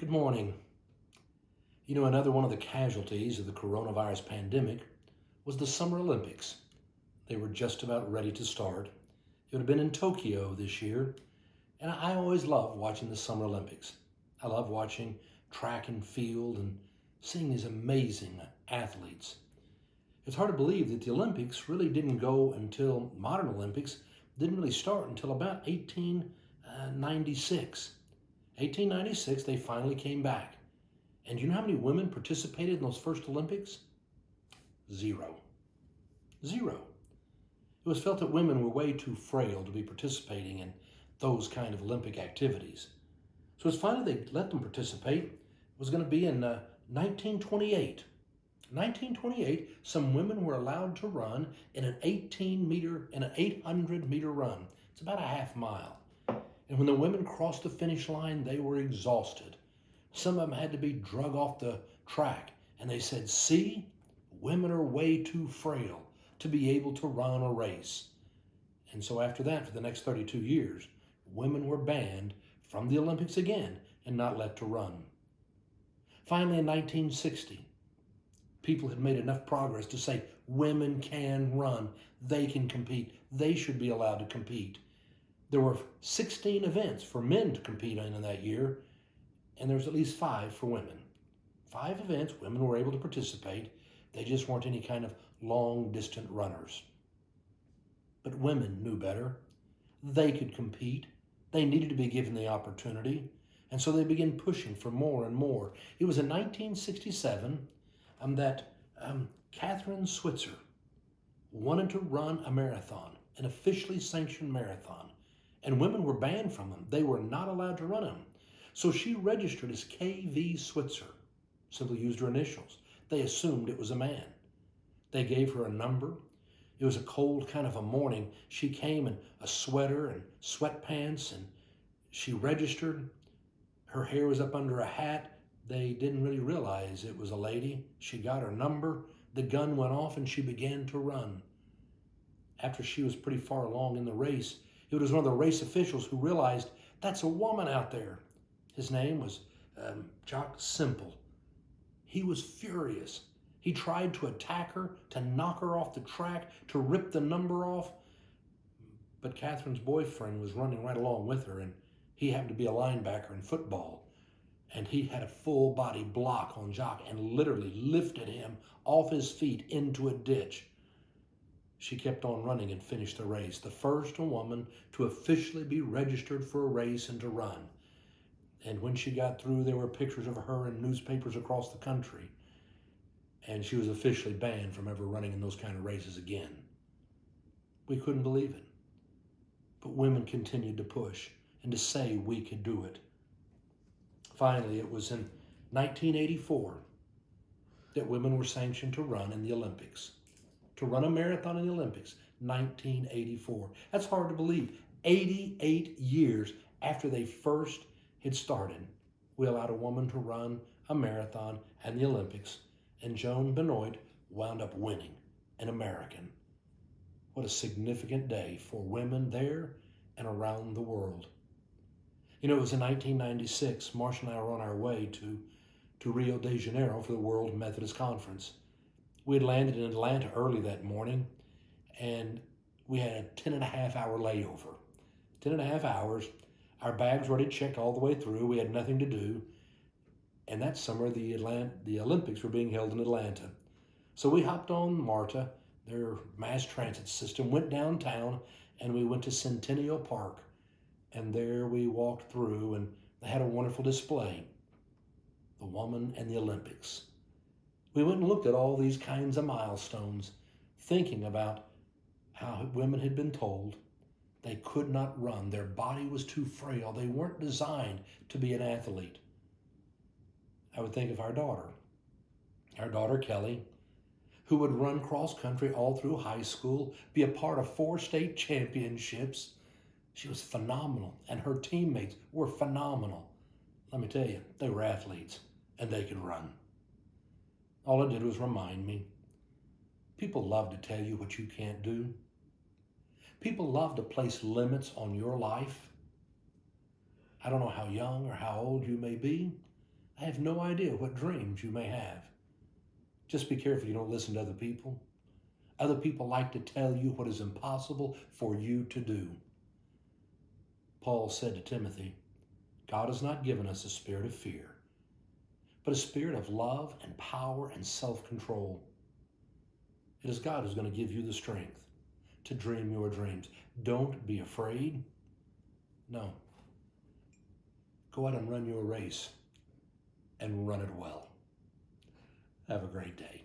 Good morning. Another one of the casualties of the coronavirus pandemic was the Summer Olympics. They were just about ready to start. It would have been in Tokyo this year, and I always love watching the Summer Olympics. I love watching track and field and seeing these amazing athletes. It's hard to believe that the Olympics really didn't go until modern Olympics didn't really start until about 1896. 1896, they finally came back. And do you know how many women participated in those first Olympics? Zero. Zero. It was felt that women were way too frail to be participating in those kind of Olympic activities. So as finally they let them participate, it was going to be in 1928. 1928, some women were allowed to run in an 800-meter run. It's about a half mile. And when the women crossed the finish line, they were exhausted. Some of them had to be drug off the track. And they said, see, women are way too frail to be able to run a race. And so after that, for the next 32 years, women were banned from the Olympics again and not let to run. Finally, in 1960, people had made enough progress to say women can run, they can compete, they should be allowed to compete. There were 16 events for men to compete in that year, and there was at least 5 for women. 5 events, women were able to participate. They just weren't any kind of long-distance runners. But women knew better. They could compete. They needed to be given the opportunity, and so they began pushing for more and more. It was in 1967 that Catherine Switzer wanted to run a marathon, an officially sanctioned marathon, and women were banned from them. They were not allowed to run them. So she registered as KV Switzer, simply used her initials. They assumed it was a man. They gave her a number. It was a cold kind of a morning. She came in a sweater and sweatpants, and she registered. Her hair was up under a hat. They didn't really realize it was a lady. She got her number. The gun went off, and she began to run. After she was pretty far along in the race, it was one of the race officials who realized that's a woman out there. His name was Jock Simple. He was furious. He tried to attack her, to knock her off the track, to rip the number off. But Catherine's boyfriend was running right along with her, and he happened to be a linebacker in football. And he had a full body block on Jock and literally lifted him off his feet into a ditch. She kept on running and finished the race, the first woman to officially be registered for a race and to run. And when she got through, there were pictures of her in newspapers across the country. And she was officially banned from ever running in those kind of races again. We couldn't believe it. But women continued to push and to say we could do it. Finally, it was in 1984 that women were sanctioned to run in the Olympics. To run a marathon in the Olympics, 1984. That's hard to believe. 88 years after they first had started, we allowed a woman to run a marathon and the Olympics, and Joan Benoit wound up winning, an American. What a significant day for women there and around the world. It was in 1996, Marcia and I were on our way to Rio de Janeiro for the World Methodist Conference. We had landed in Atlanta early that morning, and we had a 10.5-hour layover. 10.5 hours. Our bags were already checked all the way through. We had nothing to do. And that summer, the Olympics were being held in Atlanta. So we hopped on MARTA, their mass transit system, went downtown, and we went to Centennial Park. And there we walked through, and they had a wonderful display, the woman and the Olympics. We went and looked at all these kinds of milestones, thinking about how women had been told they could not run. Their body was too frail. They weren't designed to be an athlete. I would think of our daughter Kelly, who would run cross country all through high school, be a part of 4 state championships. She was phenomenal, and her teammates were phenomenal. Let me tell you, they were athletes, and they could run. All it did was remind me. People love to tell you what you can't do. People love to place limits on your life. I don't know how young or how old you may be, I have no idea what dreams you may have. Just be careful you don't listen to other people. Other people like to tell you what is impossible for you to do. Paul said to Timothy, God has not given us a spirit of fear, but a spirit of love and power and self-control. It is God who's going to give you the strength to dream your dreams. Don't be afraid. No. Go out and run your race and run it well. Have a great day.